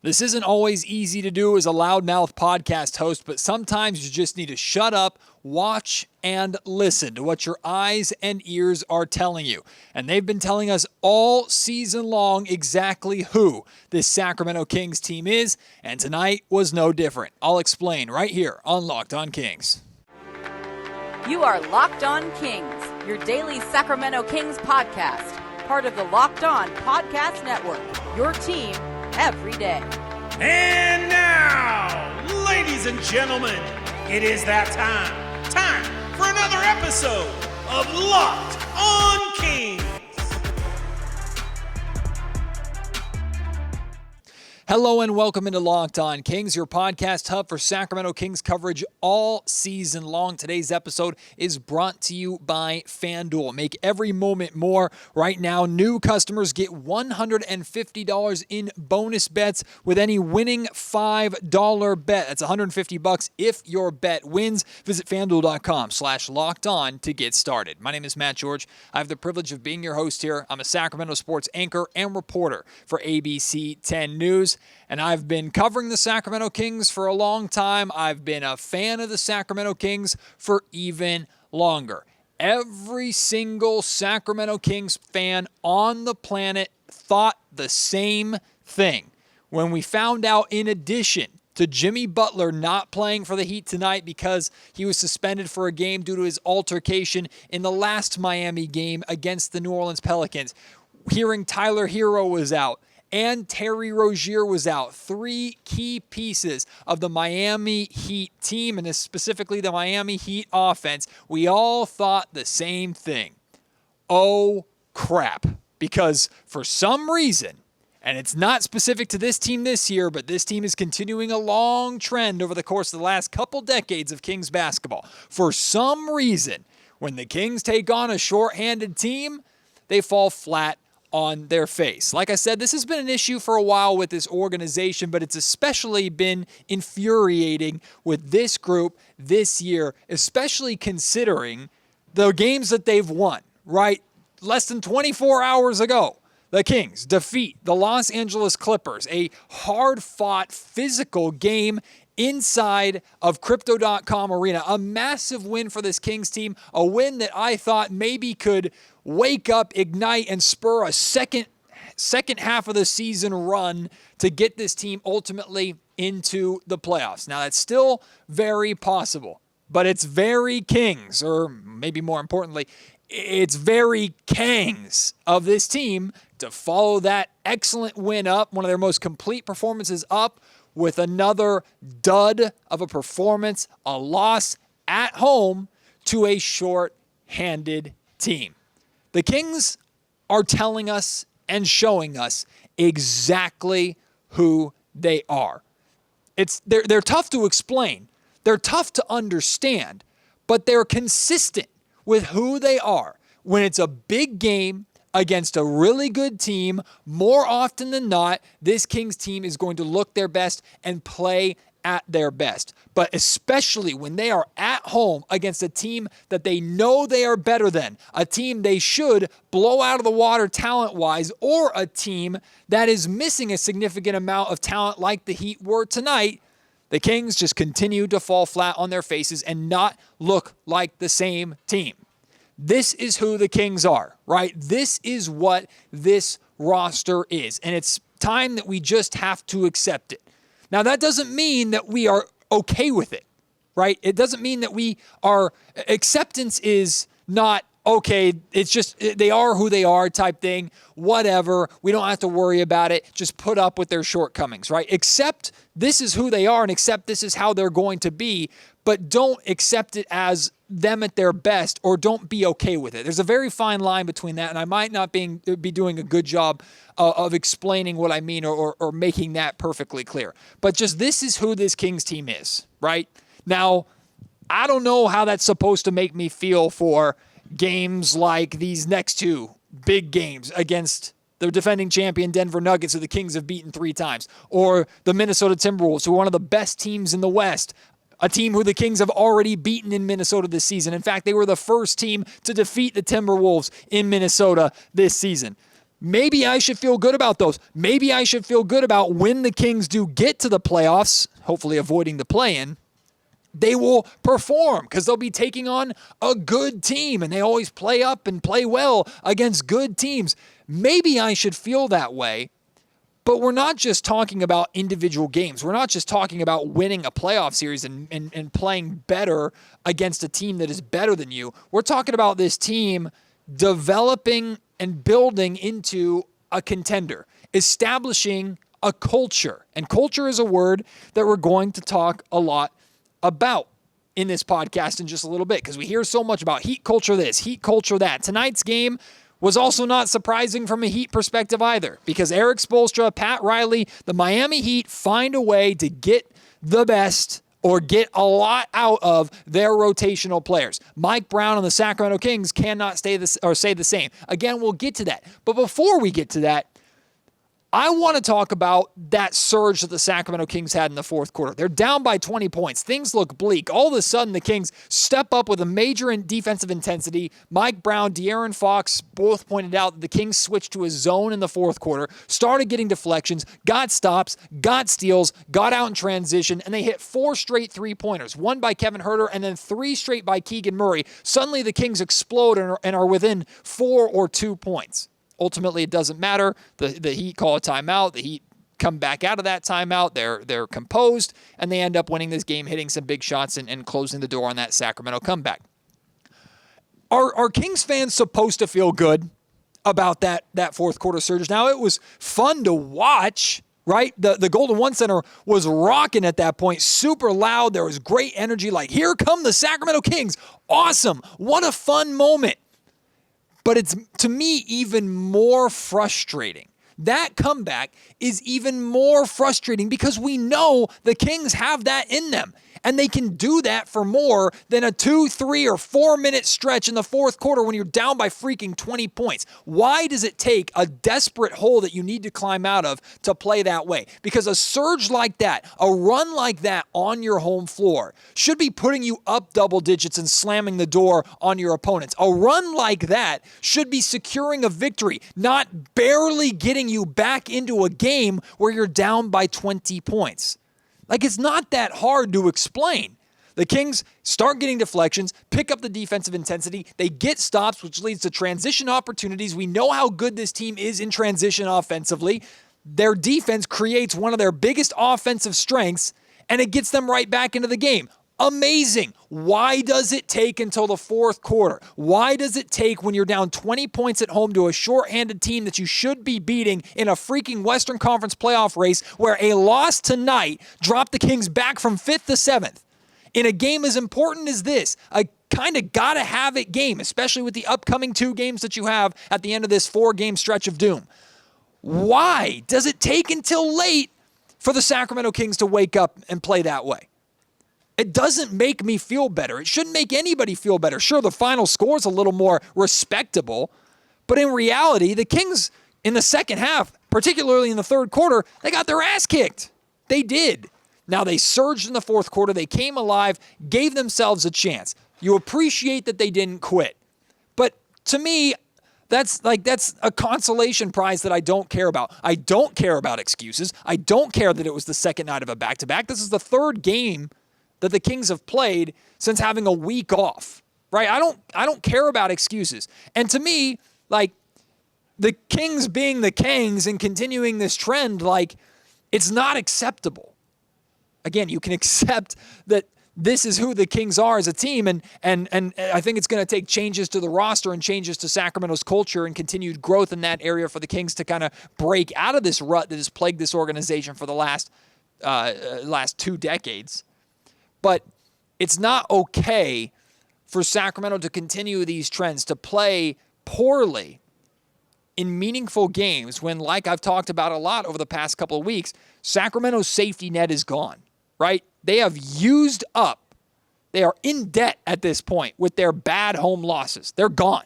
This isn't always easy to do as a loudmouth podcast host, but sometimes you just need to shut up, watch, and listen to what your eyes and ears are telling you. And they've been telling us all season long exactly who this Sacramento Kings team is, and tonight was no different. I'll explain right here on Locked On Kings. You are Locked On Kings, your daily Sacramento Kings podcast, part of the Locked On Podcast Network, your team every day. And now, ladies and gentlemen, it is that time for another episode of Locked On Kings. Hello and welcome into Locked On Kings, your podcast hub for Sacramento Kings coverage all season long. Today's episode is brought to you by FanDuel. Make every moment more. Right now, new customers get $150 in bonus bets with any winning $5 bet. That's $150 if your bet wins. Visit FanDuel.com/lockedon to get started. My name is Matt George. I have the privilege of being your host here. I'm a Sacramento sports anchor and reporter for ABC 10 News. And I've been covering the Sacramento Kings for a long time. I've been a fan of the Sacramento Kings for even longer. Every single Sacramento Kings fan on the planet thought the same thing when we found out, in addition to Jimmy Butler not playing for the Heat tonight because he was suspended for a game due to his altercation in the last Miami game against the New Orleans Pelicans, hearing Tyler Hero was out, and Terry Rozier was out. Three key pieces of the Miami Heat team, and specifically the Miami Heat offense. We all thought the same thing. Oh, crap. Because for some reason, and it's not specific to this team this year, but this team is continuing a long trend over the course of the last couple decades of Kings basketball. For some reason, when the Kings take on a shorthanded team, they fall flat on their face. Like I said, this has been an issue for a while with this organization, but it's especially been infuriating with this group this year, especially considering the games that they've won, right? Less than 24 hours ago, the Kings defeat the Los Angeles Clippers, a hard-fought physical game inside of Crypto.com Arena. A massive win for this Kings team, a win that I thought maybe could wake up, ignite, and spur a second half of the season run to get this team ultimately into the playoffs. Now, that's still very possible, but it's very Kings, or maybe more importantly, it's very Kings of this team to follow that excellent win up, one of their most complete performances up, with another dud of a performance, a loss at home to a short-handed team. The Kings are telling us and showing us exactly who they are. They're tough to explain. They're tough to understand, but they're consistent with who they are. When it's a big game against a really good team, more often than not, this Kings team is going to look their best and play at their best. But especially when they are at home against a team that they know they are better than, a team they should blow out of the water talent-wise, or a team that is missing a significant amount of talent like the Heat were tonight, the Kings just continue to fall flat on their faces and not look like the same team. This is who the Kings are, right? This is what this roster is, and it's time that we just have to accept it. Now, that doesn't mean that we are okay with it, right? It doesn't mean that acceptance is not okay, it's just they are who they are type thing, whatever. We don't have to worry about it. Just put up with their shortcomings, right? Accept this is who they are and accept this is how they're going to be, but don't accept it as them at their best, or don't be okay with it. There's a very fine line between that, and I might not be doing a good job of explaining what I mean or making that perfectly clear. But just this is who this Kings team is, right? Now, I don't know how that's supposed to make me feel for games like these next two big games against the defending champion Denver Nuggets, who the Kings have beaten 3 times, or the Minnesota Timberwolves, who are one of the best teams in the West, a team who the Kings have already beaten in Minnesota this season. In fact, they were the first team to defeat the Timberwolves in Minnesota this season. Maybe I should feel good about those. Maybe I should feel good about when the Kings do get to the playoffs, hopefully avoiding the play-in, they will perform because they'll be taking on a good team, and they always play up and play well against good teams. Maybe I should feel that way, but we're not just talking about individual games. We're not just talking about winning a playoff series and playing better against a team that is better than you. We're talking about this team developing and building into a contender, establishing a culture. And culture is a word that we're going to talk a lot about in this podcast in just a little bit, because we hear so much about heat culture this, heat culture that. Tonight's game was also not surprising from a Heat perspective either, because Eric Spoelstra, Pat Riley, the Miami Heat find a way to get the best or get a lot out of their rotational players. Mike Brown and the Sacramento Kings cannot say the same. Again, we'll get to that. But before we get to that, I want to talk about that surge that the Sacramento Kings had in the fourth quarter. They're down by 20 points. Things look bleak. All of a sudden, the Kings step up with a major defensive intensity. Mike Brown, De'Aaron Fox both pointed out that the Kings switched to a zone in the fourth quarter, started getting deflections, got stops, got steals, got out in transition, and they hit 4 straight three-pointers, 1 by Kevin Huerter and then 3 straight by Keegan Murray. Suddenly, the Kings explode and are within 4 or 2 points. Ultimately, it doesn't matter. The Heat call a timeout. The Heat come back out of that timeout. They're composed, and they end up winning this game, hitting some big shots and closing the door on that Sacramento comeback. Are Kings fans supposed to feel good about that fourth quarter surge? Now, it was fun to watch, right? The Golden One Center was rocking at that point, super loud. There was great energy, like, here come the Sacramento Kings. Awesome. What a fun moment. But it's, to me, even more frustrating. That comeback is even more frustrating because we know the Kings have that in them. And they can do that for more than a 2, 3, or 4-minute stretch in the fourth quarter when you're down by freaking 20 points. Why does it take a desperate hole that you need to climb out of to play that way? Because a surge like that, a run like that on your home floor should be putting you up double digits and slamming the door on your opponents. A run like that should be securing a victory, not barely getting you back into a game where you're down by 20 points. Like, it's not that hard to explain. The Kings start getting deflections, pick up the defensive intensity. They get stops, which leads to transition opportunities. We know how good this team is in transition offensively. Their defense creates one of their biggest offensive strengths, and it gets them right back into the game. Amazing. Why does it take until the fourth quarter? Why does it take when you're down 20 points at home to a shorthanded team that you should be beating in a freaking Western Conference playoff race where a loss tonight dropped the Kings back from 5th to 7th? In a game as important as this, a kind of gotta have it game, especially with the upcoming 2 games that you have at the end of this 4-game stretch of doom. Why does it take until late for the Sacramento Kings to wake up and play that way? It doesn't make me feel better. It shouldn't make anybody feel better. Sure, the final score is a little more respectable, but in reality, the Kings in the second half, particularly in the third quarter, they got their ass kicked. They did. Now, they surged in the fourth quarter. They came alive, gave themselves a chance. You appreciate that they didn't quit. But to me, that's a consolation prize that I don't care about. I don't care about excuses. I don't care that it was the second night of a back-to-back. This is the third game that the Kings have played since having a week off, right? I don't care about excuses. And to me, like, the Kings being the Kings and continuing this trend, like, it's not acceptable. Again, you can accept that this is who the Kings are as a team, and I think it's going to take changes to the roster and changes to Sacramento's culture and continued growth in that area for the Kings to kind of break out of this rut that has plagued this organization for the last 2 decades. But it's not okay for Sacramento to continue these trends, to play poorly in meaningful games when, like I've talked about a lot over the past couple of weeks, Sacramento's safety net is gone, right? They have used up. They are in debt at this point with their bad home losses. They're gone.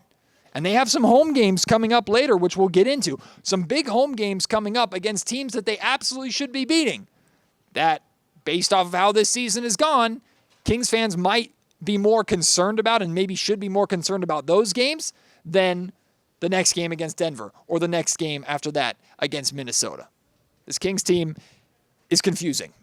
And they have some home games coming up later, which we'll get into. Some big home games coming up against teams that they absolutely should be beating. That, based off of how this season has gone, Kings fans might be more concerned about and maybe should be more concerned about those games than the next game against Denver, or the next game after that against Minnesota. This Kings team is confusing.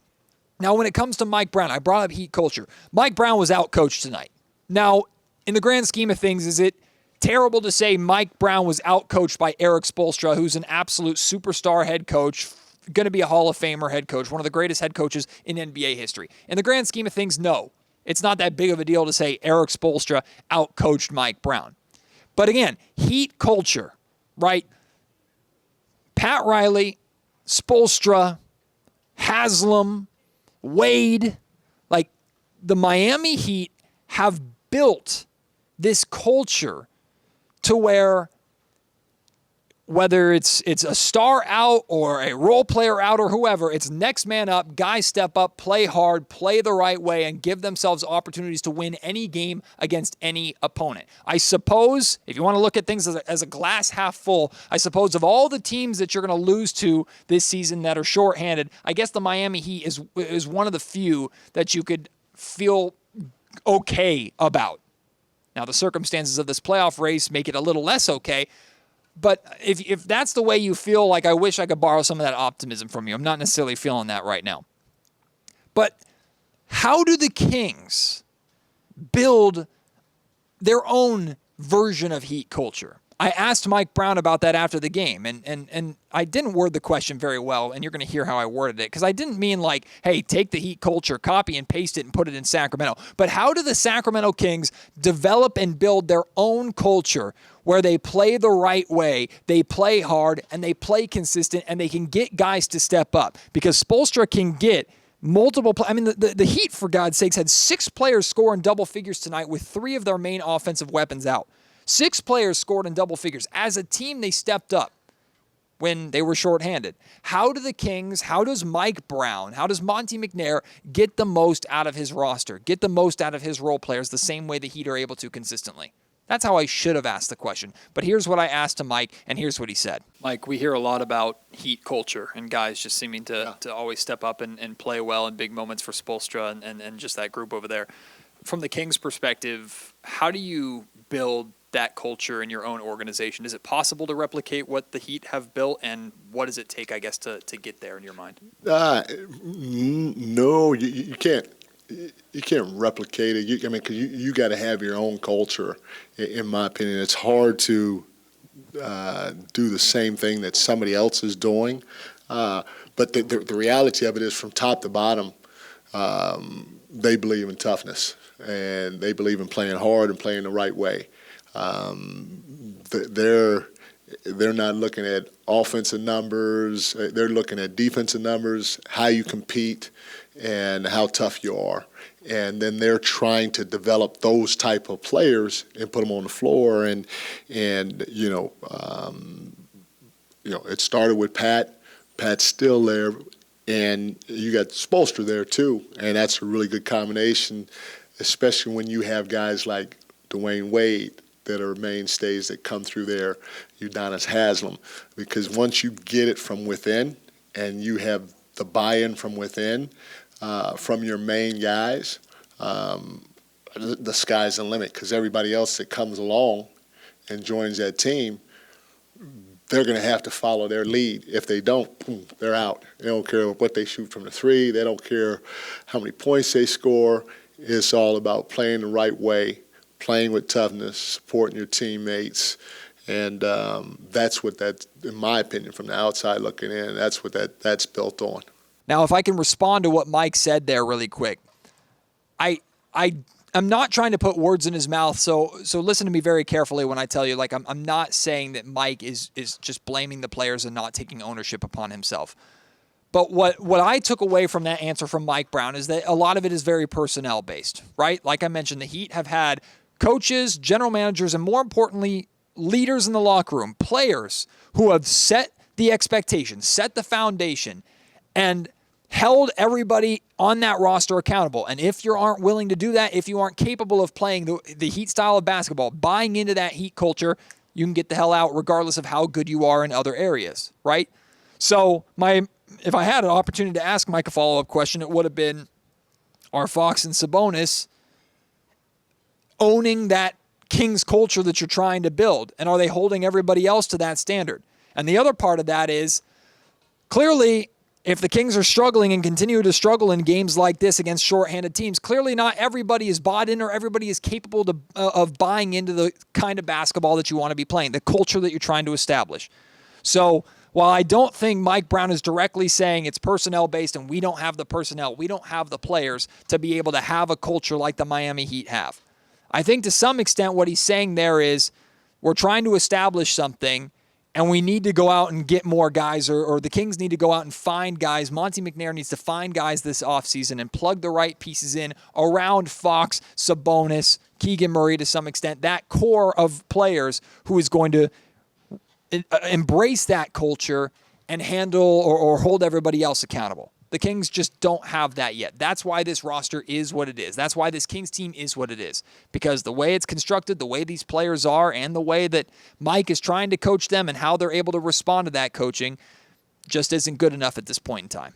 Now, when it comes to Mike Brown, I brought up heat culture. Mike Brown was out-coached tonight. Now, in the grand scheme of things, is it terrible to say Mike Brown was out-coached by Erik Spoelstra, who's an absolute superstar head coach, going to be a Hall of Famer head coach, one of the greatest head coaches in NBA history? In the grand scheme of things, no. It's not that big of a deal to say Erik Spoelstra out-coached Mike Brown. But again, heat culture, right? Pat Riley, Spoelstra, Haslam, Wade, like the Miami Heat have built this culture to where whether it's a star out or a role player out or whoever, it's next man up, guys step up, play hard, play the right way, and give themselves opportunities to win any game against any opponent. I suppose, if you want to look at things as a glass half full, I suppose of all the teams that you're going to lose to this season that are shorthanded, I guess the Miami Heat is one of the few that you could feel okay about. Now, the circumstances of this playoff race make it a little less okay, but if that's the way you feel, like, I wish I could borrow some of that optimism from you. I'm not necessarily feeling that right now. But how do the Kings build their own version of heat culture? I asked Mike Brown about that after the game, and I didn't word the question very well, and you're going to hear how I worded it, because I didn't mean like, hey, take the heat culture, copy and paste it, and put it in Sacramento. But how do the Sacramento Kings develop and build their own culture where they play the right way, they play hard, and they play consistent, and they can get guys to step up? Because Spoelstra can get multiple I mean, the Heat, for God's sakes, had 6 players score in double figures tonight with 3 of their main offensive weapons out. 6 players scored in double figures. As a team, they stepped up when they were shorthanded. How do the Kings, how does Mike Brown, how does Monty McNair get the most out of his roster, get the most out of his role players the same way the Heat are able to consistently? That's how I should have asked the question. But here's what I asked to Mike, and here's what he said. Mike, we hear a lot about heat culture and guys just seeming to always step up and play well in big moments for Spoelstra and just that group over there. From the Kings' perspective, how do you build that culture in your own organization? Is it possible to replicate what the Heat have built, and what does it take, I guess, to get there in your mind? No, you can't. You can't replicate it. Because you got to have your own culture. In my opinion, it's hard to do the same thing that somebody else is doing. But the reality of it is, from top to bottom, they believe in toughness, and they believe in playing hard and playing the right way. They're not looking at offensive numbers. They're looking at defensive numbers, how you compete, and how tough you are. And then they're trying to develop those type of players and put them on the floor. And it started with Pat. Pat's still there, and you got Spoelstra there too. And that's a really good combination, especially when you have guys like Dwayne Wade that are mainstays that come through there, Udonis Haslam. Because once you get it from within and you have the buy-in from within, from your main guys, the sky's the limit, because everybody else that comes along and joins that team, they're going to have to follow their lead. If they don't, boom, they're out. They don't care what they shoot from the three. They don't care how many points they score. It's all about playing the right way, playing with toughness, supporting your teammates, and that's what that, in my opinion, from the outside looking in, that's what that's built on. Now, if I can respond to what Mike said there really quick, I'm not trying to put words in his mouth, so listen to me very carefully when I tell you, like, I'm not saying that Mike is just blaming the players and not taking ownership upon himself. But what I took away from that answer from Mike Brown is that a lot of it is very personnel-based, right? Like I mentioned, the Heat have had coaches, general managers, and more importantly, leaders in the locker room, players who have set the expectations, set the foundation, and held everybody on that roster accountable. And if you aren't willing to do that, if you aren't capable of playing the Heat style of basketball, buying into that Heat culture, you can get the hell out regardless of how good you are in other areas, right? So if I had an opportunity to ask Mike a follow-up question, it would have been, are Fox and Sabonis owning that Kings culture that you're trying to build? And are they holding everybody else to that standard? And the other part of that is, clearly, if the Kings are struggling and continue to struggle in games like this against shorthanded teams, clearly not everybody is bought in or everybody is capable of buying into the kind of basketball that you want to be playing, the culture that you're trying to establish. So while I don't think Mike Brown is directly saying it's personnel-based and we don't have the personnel, we don't have the players to be able to have a culture like the Miami Heat have, I think to some extent what he's saying there is we're trying to establish something, and we need to go out and get more guys, or the Kings need to go out and find guys. Monty McNair needs to find guys this offseason and plug the right pieces in around Fox, Sabonis, Keegan Murray to some extent, that core of players who is going to embrace that culture and handle or hold everybody else accountable. The Kings just don't have that yet. That's why this roster is what it is. That's why this Kings team is what it is. Because the way it's constructed, the way these players are, and the way that Mike is trying to coach them and how they're able to respond to that coaching just isn't good enough at this point in time.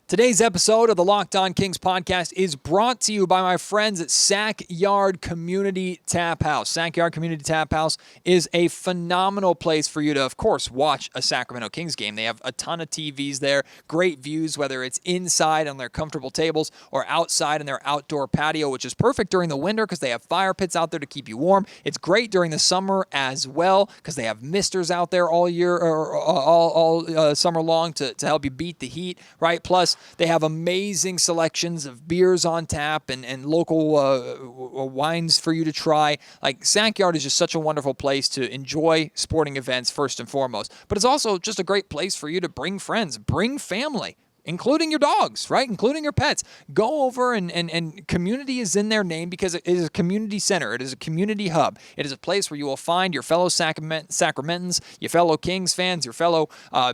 Today's episode of the Locked On Kings podcast is brought to you by my friends at Sac Yard Community Tap House. Sac Yard Community Tap House is a phenomenal place for you to, of course, watch a Sacramento Kings game. They have a ton of TVs there, great views, whether it's inside on their comfortable tables or outside in their outdoor patio, which is perfect during the winter because they have fire pits out there to keep you warm. It's great during the summer as well because they have misters out there all year or all summer long to help you beat the heat, right? Plus, they have amazing selections of beers on tap and local wines for you to try. Like, Sac Yard is just such a wonderful place to enjoy sporting events first and foremost. But it's also just a great place for you to bring friends, bring family, including your dogs, right? Including your pets. Go over and community is in their name because it is a community center. It is a community hub. It is a place where you will find your fellow Sacramentans, your fellow Kings fans, your fellow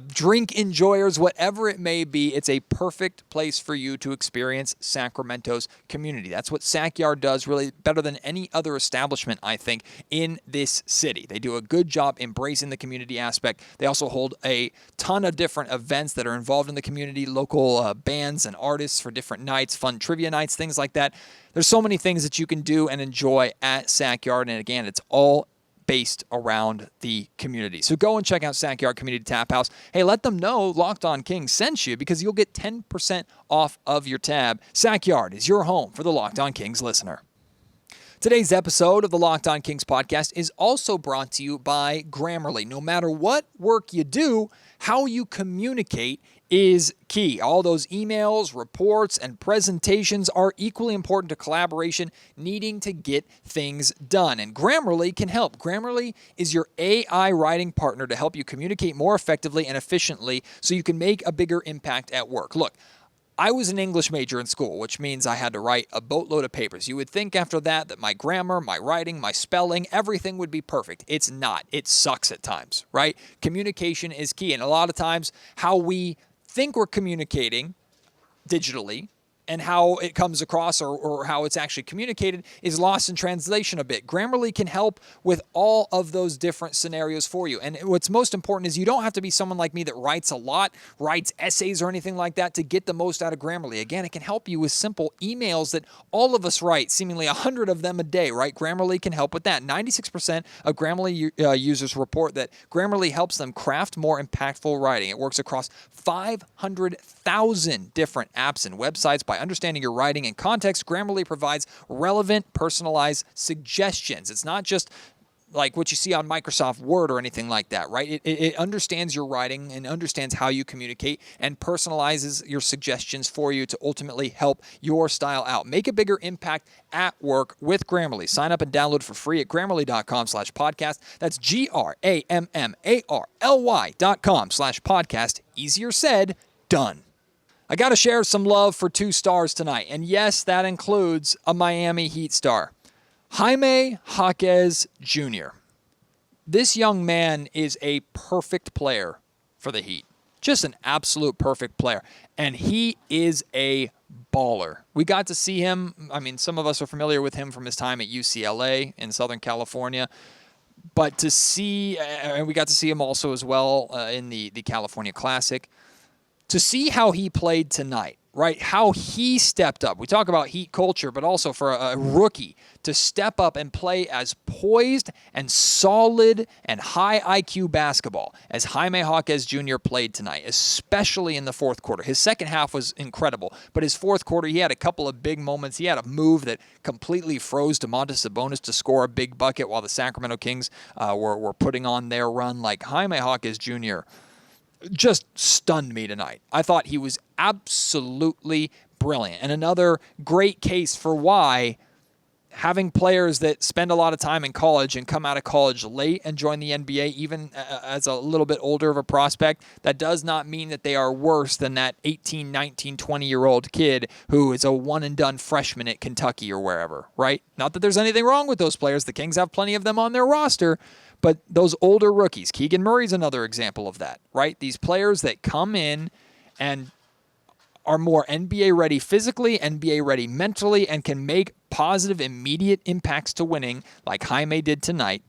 drink enjoyers, whatever it may be. It's a perfect place for you to experience Sacramento's community. That's what Sac Yard does really better than any other establishment, I think, in this city. They do a good job embracing the community aspect. They also hold a ton of different events that are involved in the community, local bands and artists for different nights, fun trivia nights, things like that. There's so many things that you can do and enjoy at Sac Yard, and again, it's all based around the community. So go and check out Sac Yard Community Tap House. Hey, let them know Locked On Kings sent you because you'll get 10% off of your tab. Sac Yard is your home for the Locked On Kings listener. Today's episode of the Locked On Kings podcast is also brought to you by Grammarly. No matter what work you do, how you communicate is key. All those emails, reports, and presentations are equally important to collaboration, needing to get things done. And Grammarly can help. Grammarly is your AI writing partner to help you communicate more effectively and efficiently so you can make a bigger impact at work. Look, I was an English major in school, which means I had to write a boatload of papers. You would think after that my grammar, my writing, my spelling, everything would be perfect. It's not. It sucks at times, right? Communication is key. And a lot of times how we think we're communicating digitally and how it comes across or how it's actually communicated is lost in translation a bit. Grammarly can help with all of those different scenarios for you. And what's most important is you don't have to be someone like me that writes a lot, writes essays or anything like that to get the most out of Grammarly. Again, it can help you with simple emails that all of us write, seemingly 100 of them a day, right? Grammarly can help with that. 96% of Grammarly users report that Grammarly helps them craft more impactful writing. It works across 500,000 different apps and websites. By understanding your writing and context, Grammarly provides relevant, personalized suggestions. It's not just like what you see on Microsoft Word or anything like that, right? It understands your writing and understands how you communicate and personalizes your suggestions for you to ultimately help your style out. Make a bigger impact at work with Grammarly. Sign up and download for free at Grammarly.com/podcast. That's GRAMMARLY.com/podcast. Easier said, done. I got to share some love for 2 stars tonight. And yes, that includes a Miami Heat star. Haime Hawz Jr. This young man is a perfect player for the Heat. Just an absolute perfect player. And he is a baller. We got to see him. I mean, some of us are familiar with him from his time at UCLA in Southern California. But to see, and we got to see him also as well in the California Classic. To see how he played tonight, right? How he stepped up. We talk about Heat culture, but also for a rookie to step up and play as poised and solid and high IQ basketball as Haime Hawz Jr. played tonight, especially in the fourth quarter. His second half was incredible, but his fourth quarter, he had a couple of big moments. He had a move that completely froze Domantas Sabonis to score a big bucket while the Sacramento Kings were putting on their run. Like, Haime Hawz Jr. just stunned me tonight. I thought he was absolutely brilliant. And another great case for why having players that spend a lot of time in college and come out of college late and join the NBA, even as a little bit older of a prospect, that does not mean that they are worse than that 18, 19, 20-year-old kid who is a one-and-done freshman at Kentucky or wherever, right? Not that there's anything wrong with those players. The Kings have plenty of them on their roster. But those older rookies, Keegan Murray's another example of that, right? These players that come in and are more NBA ready physically, NBA ready mentally, and can make positive, immediate impacts to winning like Haime did tonight,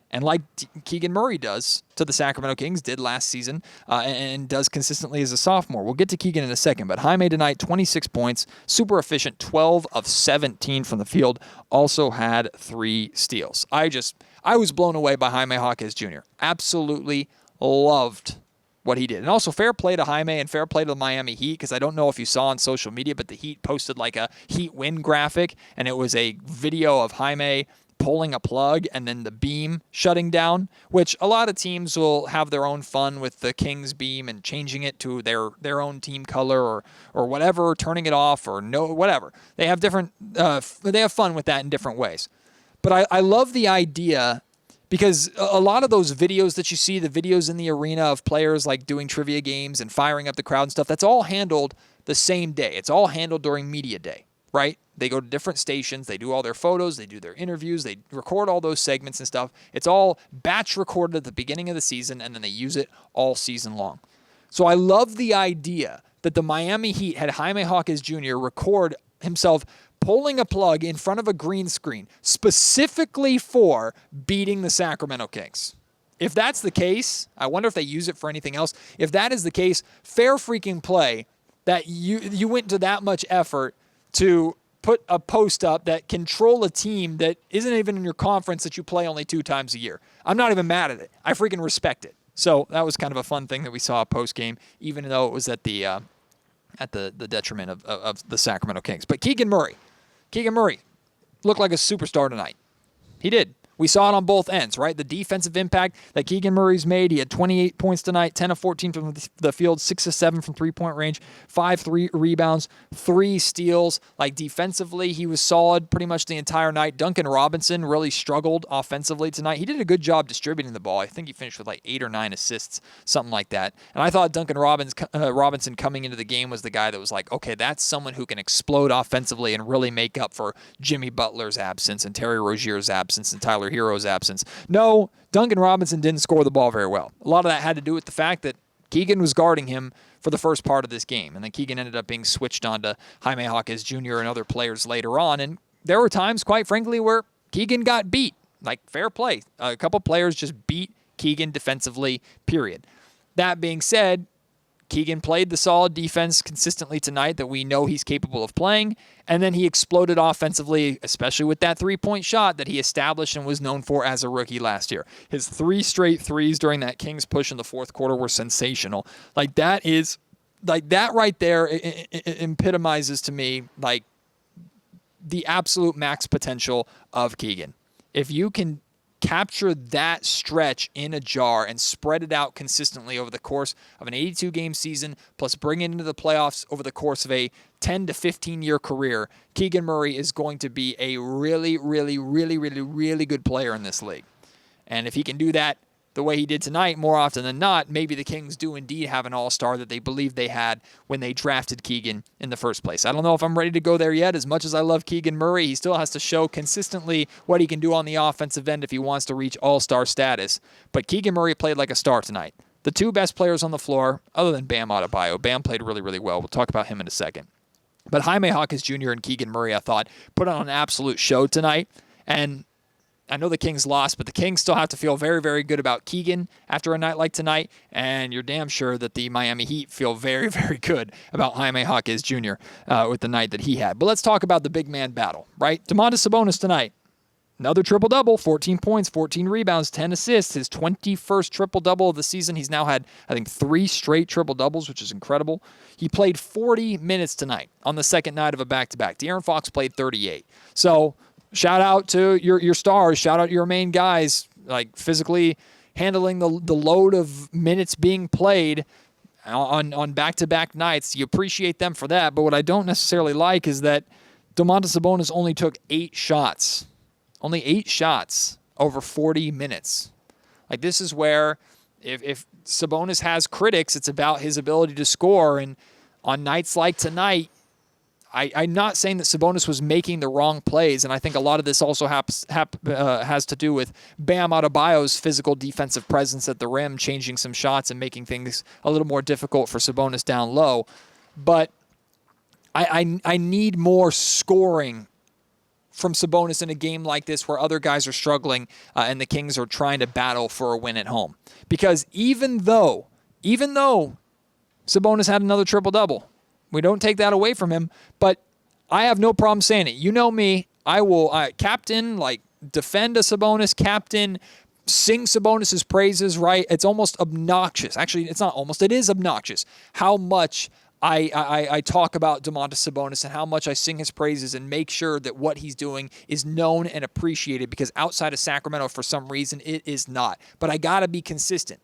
and like Keegan Murray does to the Sacramento Kings, did last season, and does consistently as a sophomore. We'll get to Keegan in a second, but Haime tonight, 26 points, super efficient, 12 of 17 from the field, also had 3 steals. I was blown away by Haime Hawz Jr. Absolutely loved what he did. And also fair play to Haime and fair play to the Miami Heat, because I don't know if you saw on social media, but the Heat posted like a Heat win graphic, and it was a video of Haime pulling a plug and then the beam shutting down, which a lot of teams will have their own fun with the Kings beam and changing it to their own team color or whatever, turning it off or no, whatever. They have different, they have fun with that in different ways. But I love the idea, because a lot of those videos that you see, the videos in the arena of players like doing trivia games and firing up the crowd and stuff, that's all handled the same day. It's all handled during media day, right? They go to different stations, they do all their photos, they do their interviews, they record all those segments and stuff. It's all batch recorded at the beginning of the season, and then they use it all season long. So I love the idea that the Miami Heat had Haime Hawz Jr. record himself pulling a plug in front of a green screen specifically for beating the Sacramento Kings. If that's the case, I wonder if they use it for anything else. If that is the case, fair freaking play that you went to that much effort to put a post up that control a team that isn't even in your conference that you play only 2 times a year. I'm not even mad at it. I freaking respect it. So that was kind of a fun thing that we saw post game, even though it was at the detriment of the Sacramento Kings. But Keegan Murray looked like a superstar tonight. He did. We saw it on both ends, right? The defensive impact that Keegan Murray's made. He had 28 points tonight, 10 of 14 from the field, 6 of 7 from three-point range, 5 rebounds, 3 steals. Like, defensively, he was solid pretty much the entire night. Duncan Robinson really struggled offensively tonight. He did a good job distributing the ball. I think he finished with like 8 or 9 assists, something like that. And I thought Duncan Robinson coming into the game was the guy that was like, okay, that's someone who can explode offensively and really make up for Jimmy Butler's absence and Terry Rozier's absence and Tyler Hero's absence. No, Duncan Robinson didn't score the ball very well. A lot of that had to do with the fact that Keegan was guarding him for the first part of this game, and then Keegan ended up being switched on to Haime Hawz Jr. and other players later on, and there were times, quite frankly, where Keegan got beat. Like, fair play. A couple players just beat Keegan defensively, period. That being said, Keegan played the solid defense consistently tonight that we know he's capable of playing, and then he exploded offensively, especially with that three-point shot that he established and was known for as a rookie last year. His 3 straight threes during that Kings push in the fourth quarter were sensational. Like, that right there epitomizes to me, like, the absolute max potential of Keegan. If you can capture that stretch in a jar and spread it out consistently over the course of an 82-game season, plus bring it into the playoffs over the course of a 10 to 15-year career, Keegan Murray is going to be a really, really, really, really, really good player in this league. And if he can do that the way he did tonight, more often than not, maybe the Kings do indeed have an all-star that they believe they had when they drafted Keegan in the first place. I don't know if I'm ready to go there yet. As much as I love Keegan Murray, he still has to show consistently what he can do on the offensive end if he wants to reach all-star status. But Keegan Murray played like a star tonight. The 2 best players on the floor, other than Bam Adebayo. Bam played really, really well. We'll talk about him in a second. But Haime Hawz Jr. and Keegan Murray, I thought, put on an absolute show tonight. And I know the Kings lost, but the Kings still have to feel very, very good about Keegan after a night like tonight, and you're damn sure that the Miami Heat feel very, very good about Haime Hawz Jr. With the night that he had. But let's talk about the big man battle, right? Domantas Sabonis tonight. Another triple-double, 14 points, 14 rebounds, 10 assists, his 21st triple-double of the season. He's now had, I think, 3 straight triple-doubles, which is incredible. He played 40 minutes tonight on the second night of a back-to-back. De'Aaron Fox played 38. So shout out to your stars. Shout out to your main guys, like physically handling the load of minutes being played on back-to-back nights. You appreciate them for that. But what I don't necessarily like is that Domantas Sabonis only took 8 shots. Only 8 shots over 40 minutes. Like, this is where if Sabonis has critics, it's about his ability to score. And on nights like tonight, I'm not saying that Sabonis was making the wrong plays, and I think a lot of this also has to do with Bam Adebayo's physical defensive presence at the rim, changing some shots and making things a little more difficult for Sabonis down low. But I need more scoring from Sabonis in a game like this where other guys are struggling and the Kings are trying to battle for a win at home. Because even though Sabonis had another triple-double, we don't take that away from him, but I have no problem saying it. You know me, I will captain, defend a Sabonis, captain, sing Sabonis' praises, right? It's almost obnoxious. Actually, it's not almost. It is obnoxious how much I talk about Domantas Sabonis and how much I sing his praises and make sure that what he's doing is known and appreciated, because outside of Sacramento, for some reason, it is not. But I got to be consistent.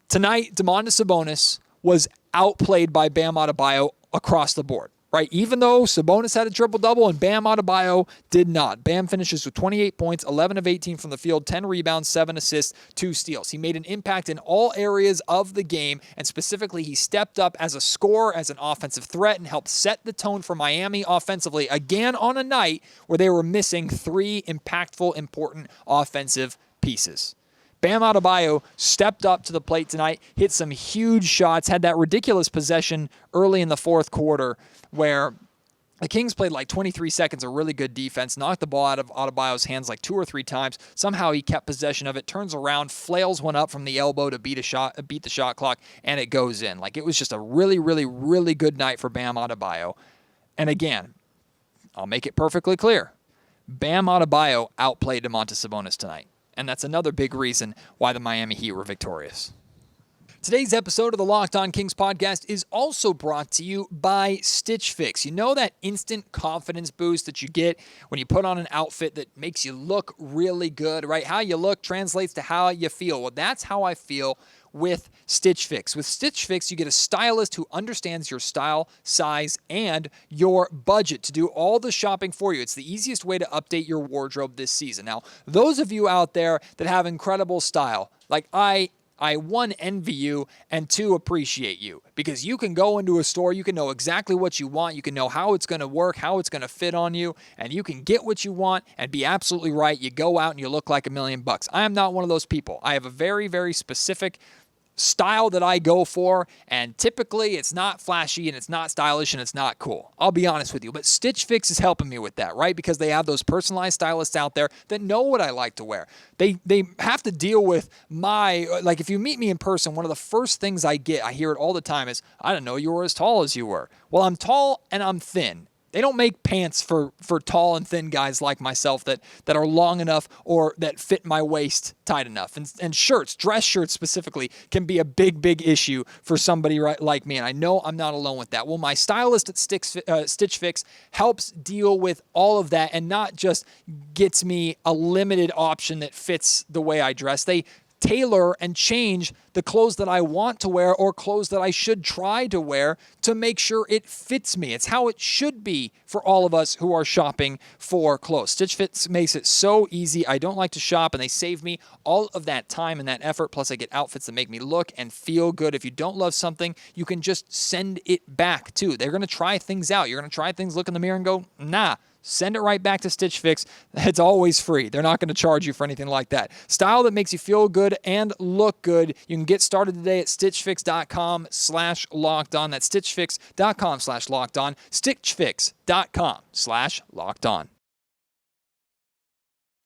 Tonight, Domantas Sabonis was outplayed by Bam Adebayo across the board, right? Even though Sabonis had a triple-double and Bam Adebayo did not. Bam finishes with 28 points, 11 of 18 from the field, 10 rebounds, 7 assists, 2 steals. He made an impact in all areas of the game, and specifically he stepped up as a scorer, as an offensive threat, and helped set the tone for Miami offensively, again on a night where they were missing 3 impactful, important offensive pieces. Bam Adebayo stepped up to the plate tonight, hit some huge shots, had that ridiculous possession early in the fourth quarter where the Kings played 23 seconds of really good defense, knocked the ball out of Adebayo's hands 2 or 3 times. Somehow he kept possession of it, turns around, flails one up from the elbow to beat the shot clock, and it goes in. It was just a really, really, really good night for Bam Adebayo. And again, I'll make it perfectly clear. Bam Adebayo outplayed Domantas Sabonis tonight. And that's another big reason why the Miami Heat were victorious. Today's episode of the Locked On Kings podcast is also brought to you by Stitch Fix. You know that instant confidence boost that you get when you put on an outfit that makes you look really good, right? How you look translates to how you feel. Well, that's how I feel with Stitch Fix. With Stitch Fix, you get a stylist who understands your style, size, and your budget to do all the shopping for you. It's the easiest way to update your wardrobe this season. Now, those of you out there that have incredible style, like I 1, envy you, and 2, appreciate you, because you can go into a store, you can know exactly what you want, you can know how it's going to work, how it's going to fit on you, and you can get what you want and be absolutely right. You go out and you look like $1 million. I am not one of those people. I have a very, very specific style that I go for, and typically it's not flashy and it's not stylish and it's not cool. I'll be honest with you, but Stitch Fix is helping me with that, right? Because they have those personalized stylists out there that know what I like to wear. They have to deal with if you meet me in person, one of the first things I hear it all the time is, I didn't know you were as tall as you were. Well, I'm tall and I'm thin. They don't make pants for tall and thin guys like myself that are long enough or that fit my waist tight enough. And shirts, dress shirts specifically, can be a big, big issue for somebody like me. And I know I'm not alone with that. Well, my stylist at Stitch Fix helps deal with all of that and not just gets me a limited option that fits the way I dress. They tailor and change the clothes that I want to wear or clothes that I should try to wear to make sure it fits me. It's how it should be for all of us who are shopping for clothes. Stitch Fix makes it so easy. I don't like to shop, and they save me all of that time and that effort. Plus, I get outfits that make me look and feel good. If you don't love something, you can just send it back too. They're going to try things out. You're going to try things, look in the mirror and go, nah. Send it right back to Stitch Fix. It's always free. They're not going to charge you for anything like that. Style that makes you feel good and look good. You can get started today at stitchfix.com/lockedon. That's stitchfix.com/lockedon. stitchfix.com/lockedon.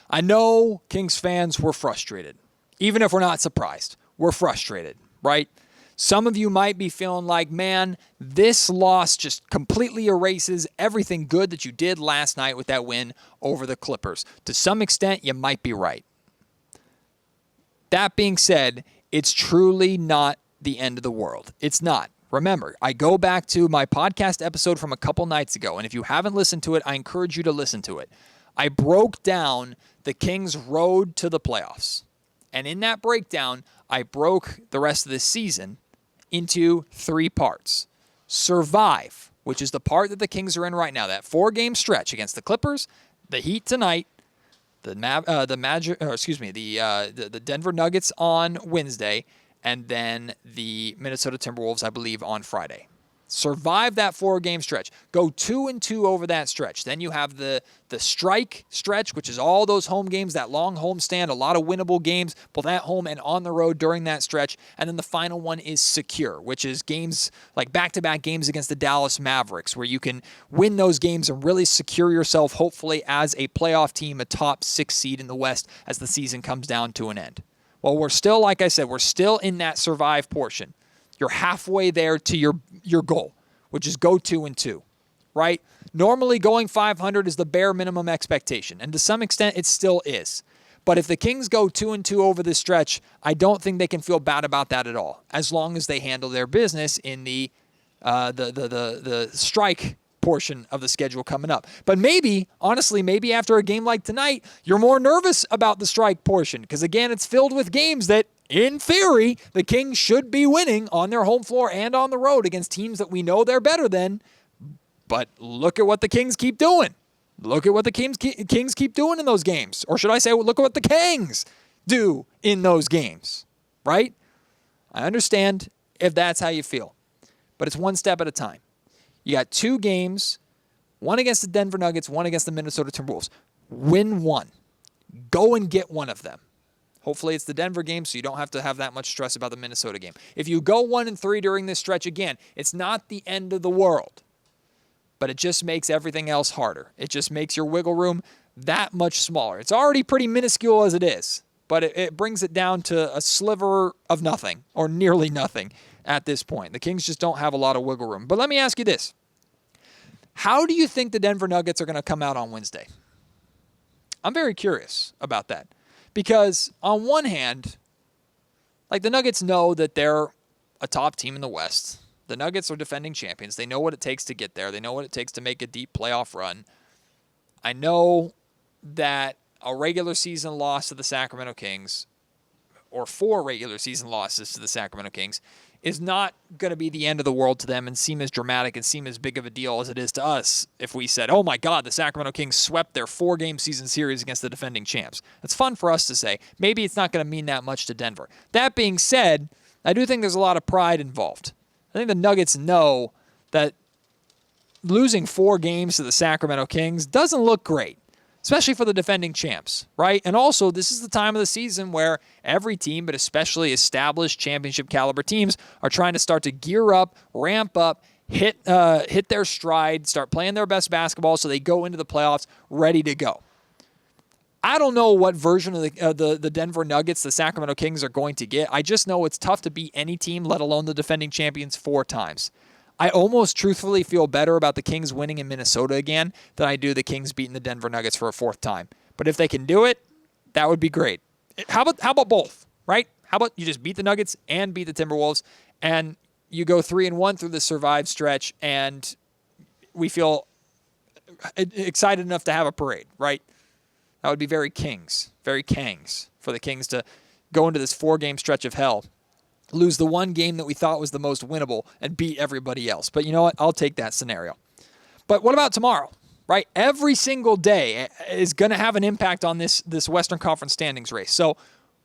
I know Kings fans were frustrated. Even if we're not surprised, we're frustrated, right? Some of you might be feeling like, man, this loss just completely erases everything good that you did last night with that win over the Clippers. To some extent, you might be right. That being said, it's truly not the end of the world. It's not. Remember, I go back to my podcast episode from a couple nights ago, and if you haven't listened to it, I encourage you to listen to it. I broke down the Kings' road to the playoffs. And in that breakdown, I broke the rest of the season into 3 parts. Survive, which is the part that the Kings are in right now, that 4-game stretch against the Clippers, the Heat tonight, the Denver Nuggets on Wednesday, and then the Minnesota Timberwolves, I believe, on Friday. Survive that 4-game stretch. Go 2-2 over that stretch. Then you have the strike stretch, which is all those home games, that long home stand, a lot of winnable games, both at home and on the road during that stretch. And then the final one is secure, which is games like back-to-back games against the Dallas Mavericks, where you can win those games and really secure yourself, hopefully, as a playoff team, a top 6 seed in the West as the season comes down to an end. Well, we're still, like I said, we're still in that survive portion. You're halfway there to your goal, which is go 2-2, right? Normally going 500 is the bare minimum expectation, and to some extent it still is. But if the Kings go 2-2 over this stretch, I don't think they can feel bad about that at all, as long as they handle their business in the strike portion of the schedule coming up. But maybe, honestly, maybe after a game like tonight, you're more nervous about the strike portion, because again, it's filled with games that, in theory, the Kings should be winning on their home floor and on the road against teams that we know they're better than. But look at what the Kings keep doing. Look at what the Kings keep doing in those games. Or should I say, look at what the Kings do in those games, right? I understand if that's how you feel, but it's one step at a time. You got 2 games, one against the Denver Nuggets, one against the Minnesota Timberwolves. Win one. Go and get one of them. Hopefully it's the Denver game, so you don't have to have that much stress about the Minnesota game. If you go 1-3 during this stretch, again, it's not the end of the world, but it just makes everything else harder. It just makes your wiggle room that much smaller. It's already pretty minuscule as it is, but it brings it down to a sliver of nothing, or nearly nothing at this point. The Kings just don't have a lot of wiggle room. But let me ask you this. How do you think the Denver Nuggets are going to come out on Wednesday? I'm very curious about that. Because on one hand, like the Nuggets know that they're a top team in the West. The Nuggets are defending champions. They know what it takes to get there. They know what it takes to make a deep playoff run. I know that a regular season loss to the Sacramento Kings, or 4 regular season losses to the Sacramento Kings, is not going to be the end of the world to them and seem as dramatic and seem as big of a deal as it is to us if we said, oh my God, the Sacramento Kings swept their 4-game season series against the defending champs. It's fun for us to say. Maybe it's not going to mean that much to Denver. That being said, I do think there's a lot of pride involved. I think the Nuggets know that losing 4 games to the Sacramento Kings doesn't look great, especially for the defending champs, right? And also, this is the time of the season where every team, but especially established championship caliber teams, are trying to start to gear up, ramp up, hit their stride, start playing their best basketball so they go into the playoffs ready to go. I don't know what version of the Denver Nuggets the Sacramento Kings are going to get. I just know it's tough to beat any team, let alone the defending champions, 4 times. I almost truthfully feel better about the Kings winning in Minnesota again than I do the Kings beating the Denver Nuggets for a 4th time. But if they can do it, that would be great. How about both, right? How about you just beat the Nuggets and beat the Timberwolves, and you go 3-1 through the survive stretch, and we feel excited enough to have a parade, right? That would be very Kangs for the Kings to go into this 4-game stretch of hell, lose the one game that we thought was the most winnable, and beat everybody else. But you know what? I'll take that scenario. But what about tomorrow, right? Every single day is going to have an impact on this Western Conference standings race. So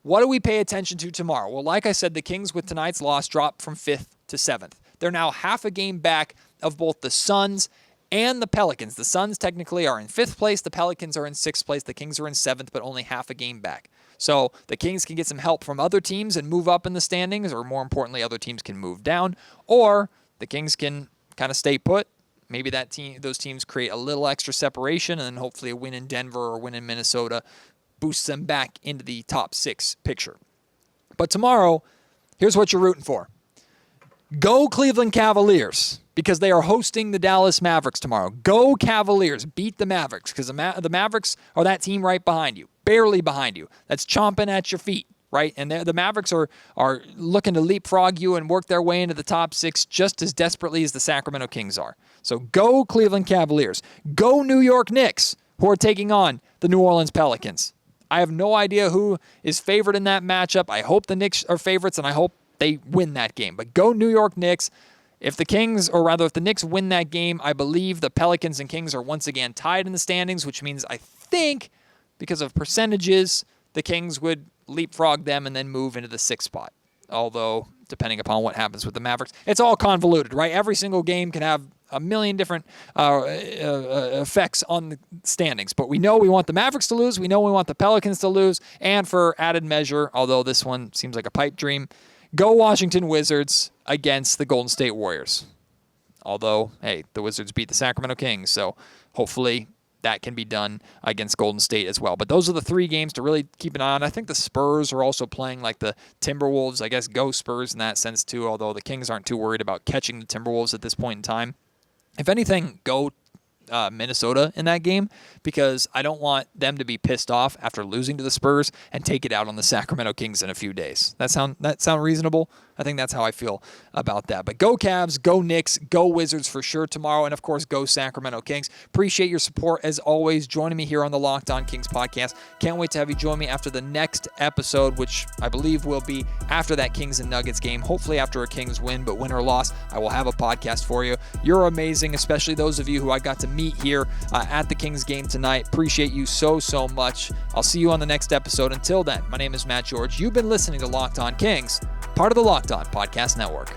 what do we pay attention to tomorrow? Well, like I said, the Kings with tonight's loss dropped from 5th to 7th. They're now half a game back of both the Suns and the Pelicans. The Suns technically are in 5th place. The Pelicans are in 6th place. The Kings are in 7th, but only half a game back. So the Kings can get some help from other teams and move up in the standings, or more importantly, other teams can move down, or the Kings can kind of stay put. Maybe those teams create a little extra separation, and then hopefully a win in Denver or a win in Minnesota boosts them back into the top 6 picture. But tomorrow, here's what you're rooting for. Go Cleveland Cavaliers, because they are hosting the Dallas Mavericks tomorrow. Go Cavaliers. Beat the Mavericks, because the Mavericks are that team right behind you, barely behind you, that's chomping at your feet, right? And the Mavericks are looking to leapfrog you and work their way into the top 6 just as desperately as the Sacramento Kings are. So go Cleveland Cavaliers. Go New York Knicks, who are taking on the New Orleans Pelicans. I have no idea who is favored in that matchup. I hope the Knicks are favorites, and I hope they win that game. But go New York Knicks. If the Knicks win that game, I believe the Pelicans and Kings are once again tied in the standings, which means I think because of percentages, the Kings would leapfrog them and then move into the 6th spot. Although, depending upon what happens with the Mavericks, it's all convoluted, right? Every single game can have a million different effects on the standings. But we know we want the Mavericks to lose. We know we want the Pelicans to lose. And for added measure, although this one seems like a pipe dream, go Washington Wizards against the Golden State Warriors. Although, hey, the Wizards beat the Sacramento Kings, so hopefully that can be done against Golden State as well. But those are the 3 games to really keep an eye on. I think the Spurs are also playing like the Timberwolves. I guess go Spurs in that sense too, although the Kings aren't too worried about catching the Timberwolves at this point in time. If anything, go Minnesota in that game, because I don't want them to be pissed off after losing to the Spurs and take it out on the Sacramento Kings in a few days. That sound reasonable? I think that's how I feel about that. But go Cavs, go Knicks, go Wizards for sure tomorrow, and of course, go Sacramento Kings. Appreciate your support as always, joining me here on the Locked On Kings podcast. Can't wait to have you join me after the next episode, which I believe will be after that Kings and Nuggets game, hopefully after a Kings win, but win or loss, I will have a podcast for you. You're amazing, especially those of you who I got to meet here at the Kings game tonight. Appreciate you so much. I'll see you on the next episode. Until then, my name is Matt George. You've been listening to Locked On Kings, part of the Locked On Podcast Network.